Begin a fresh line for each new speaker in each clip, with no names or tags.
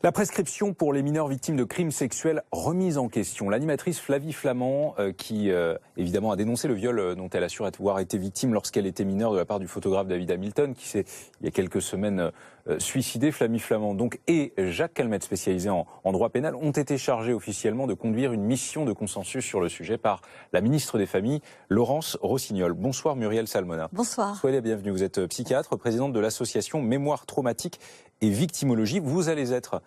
La prescription pour les mineurs victimes de crimes sexuels remise en question. L'animatrice Flavie Flament, qui évidemment a dénoncé le viol dont elle assure avoir été victime lorsqu'elle était mineure de la part du photographe David Hamilton, qui s'est il y a quelques semaines suicidé. Flavie Flament donc, et Jacques Calmette, spécialisé en droit pénal, ont été chargés officiellement de conduire une mission de consensus sur le sujet par la ministre des Familles, Laurence Rossignol. Bonsoir Muriel Salmona.
Bonsoir.
Soyez la bienvenue. Vous êtes psychiatre, présidente de l'association Mémoire traumatique et victimologie. Vous allez être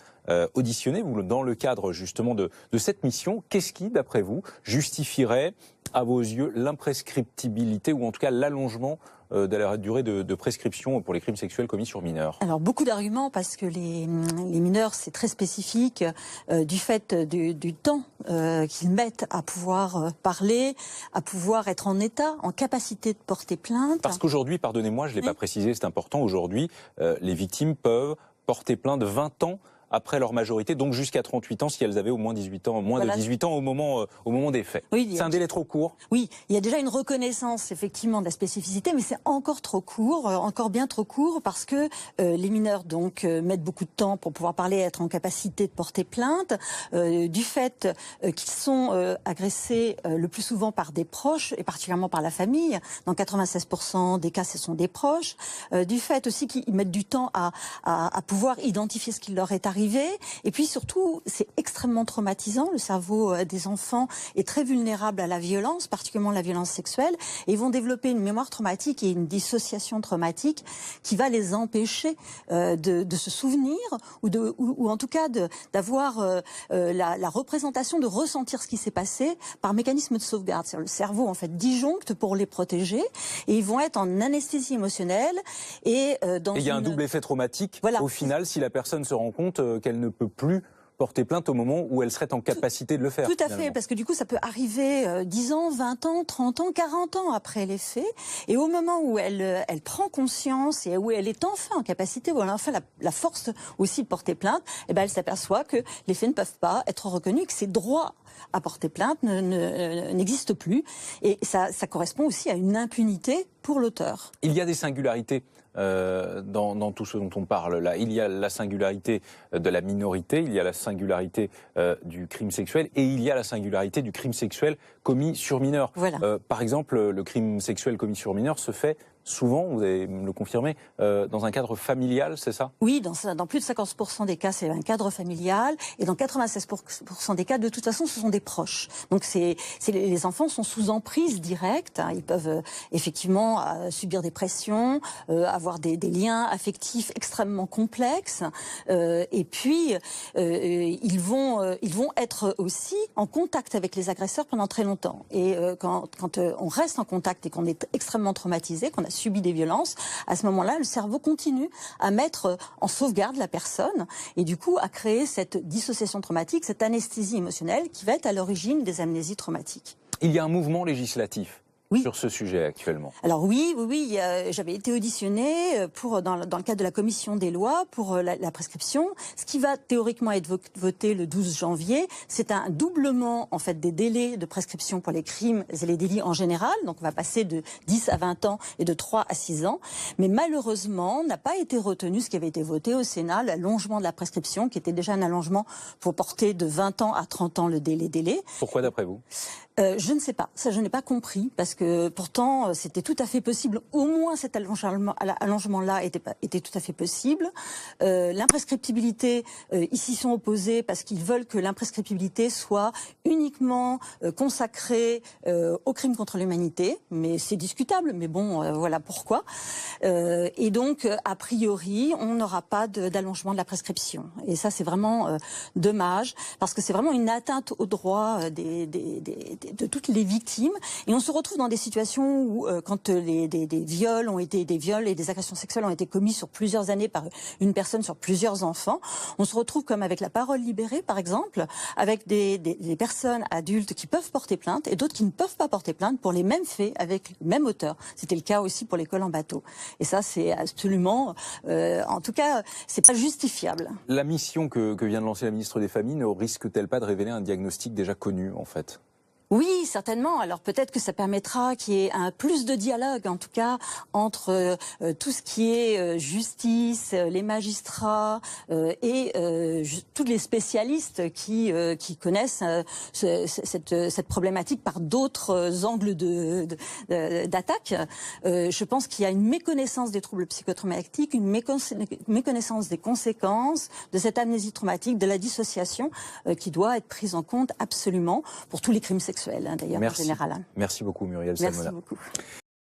auditionné dans le cadre justement de cette mission. Qu'est-ce qui, d'après vous, justifierait à vos yeux l'imprescriptibilité ou en tout cas l'allongement de la durée de prescription pour les crimes sexuels commis sur mineurs?
Alors beaucoup d'arguments parce que les mineurs c'est très spécifique du fait du temps qu'ils mettent à pouvoir parler, à pouvoir être en état, en capacité de porter plainte.
Parce qu'aujourd'hui, pardonnez-moi, je ne l'ai pas précisé, c'est important, aujourd'hui les victimes peuvent porter plainte 20 ans après leur majorité, donc jusqu'à 38 ans si elles avaient au moins 18 ans, moins de 18 ans au moment des faits. Oui, c'est un délai trop court.
Oui, il y a déjà une reconnaissance effectivement de la spécificité, mais c'est encore trop court, encore bien trop court, parce que les mineurs donc mettent beaucoup de temps pour pouvoir parler, être en capacité de porter plainte, du fait qu'ils sont agressés le plus souvent par des proches, et particulièrement par la famille. Dans 96% des cas, ce sont des proches. Du fait aussi qu'ils mettent du temps à pouvoir identifier ce qui leur est arrivé. Et puis surtout, c'est extrêmement traumatisant. Le cerveau des enfants est très vulnérable à la violence, particulièrement la violence sexuelle. Et ils vont développer une mémoire traumatique et une dissociation traumatique qui va les empêcher de se souvenir ou en tout cas d'avoir la représentation, de ressentir ce qui s'est passé par mécanisme de sauvegarde. C'est-à-dire le cerveau en fait disjoncte pour les protéger et ils vont être en anesthésie émotionnelle et dans.
Et il y a un double effet traumatique.
Voilà.
Au final, si la personne se rend compte qu'elle ne peut plus porter plainte au moment où elle serait en capacité de le faire.
Tout à fait, parce que du coup, ça peut arriver 10 ans, 20 ans, 30 ans, 40 ans après les faits. Et au moment où elle prend conscience et où elle est enfin en capacité, où elle a enfin la force aussi de porter plainte, eh ben, elle s'aperçoit que les faits ne peuvent pas être reconnus, que ses droits à porter plainte n'existent plus. Et ça correspond aussi à une impunité pour l'auteur.
Il y a des singularités dans tout ce dont on parle là. Il y a la singularité de la minorité, il y a la singularité du crime sexuel et il y a la singularité du crime sexuel commis sur mineur.
Voilà.
Par exemple, le crime sexuel commis sur mineur se fait souvent, vous allez me le confirmer, dans un cadre familial, c'est ça?
Oui, dans plus de 50% des cas, c'est un cadre familial. Et dans 96% des cas, de toute façon, ce sont des proches. Donc les enfants sont sous emprise directe. Hein, ils peuvent effectivement subir des pressions, avoir des liens affectifs extrêmement complexes. Et puis, ils vont être aussi en contact avec les agresseurs pendant très longtemps. Et quand on reste en contact et qu'on est extrêmement traumatisé, qu'on a subi des violences, à ce moment-là, le cerveau continue à mettre en sauvegarde la personne et du coup à créer cette dissociation traumatique, cette anesthésie émotionnelle qui va être à l'origine des amnésies traumatiques.
Il y a un mouvement législatif sur ce sujet actuellement.
Alors oui, j'avais été auditionnée dans le cadre de la commission des lois pour la prescription. Ce qui va théoriquement être voté le 12 janvier, c'est un doublement en fait des délais de prescription pour les crimes et les délits en général. Donc on va passer de 10 à 20 ans et de 3 à 6 ans. Mais malheureusement, n'a pas été retenu ce qui avait été voté au Sénat, l'allongement de la prescription, qui était déjà un allongement pour porter de 20 ans à 30 ans le délai.
Pourquoi d'après vous?
Je ne sais pas, ça je n'ai pas compris, parce que pourtant c'était tout à fait possible, au moins cet allongement-là était tout à fait possible. L'imprescriptibilité, ici sont opposés parce qu'ils veulent que l'imprescriptibilité soit uniquement consacrée aux crimes contre l'humanité, mais c'est discutable, mais bon, voilà pourquoi. Et donc, a priori, on n'aura pas d'allongement de la prescription. Et ça c'est vraiment dommage, parce que c'est vraiment une atteinte aux droits de toutes les victimes, et on se retrouve dans des situations où quand des viols et des agressions sexuelles ont été commis sur plusieurs années par une personne sur plusieurs enfants, on se retrouve comme avec la parole libérée par exemple, avec des personnes adultes qui peuvent porter plainte et d'autres qui ne peuvent pas porter plainte pour les mêmes faits avec le même auteur. C'était le cas aussi pour l'école en bateau. Et ça c'est absolument, en tout cas, c'est pas justifiable.
La mission que vient de lancer la ministre des Familles ne risque-t-elle pas de révéler un diagnostic déjà connu en fait?
Oui, certainement. Alors peut-être que ça permettra qu'il y ait un plus de dialogue, en tout cas, entre tout ce qui est justice, les magistrats et tous les spécialistes qui connaissent cette problématique par d'autres angles d'attaque. Je pense qu'il y a une méconnaissance des troubles psychotraumatiques, une méconnaissance des conséquences de cette amnésie traumatique, de la dissociation, qui doit être prise en compte absolument pour tous les crimes sexuels, d'ailleurs, en général.
Merci beaucoup, Muriel Salmona.
Merci beaucoup.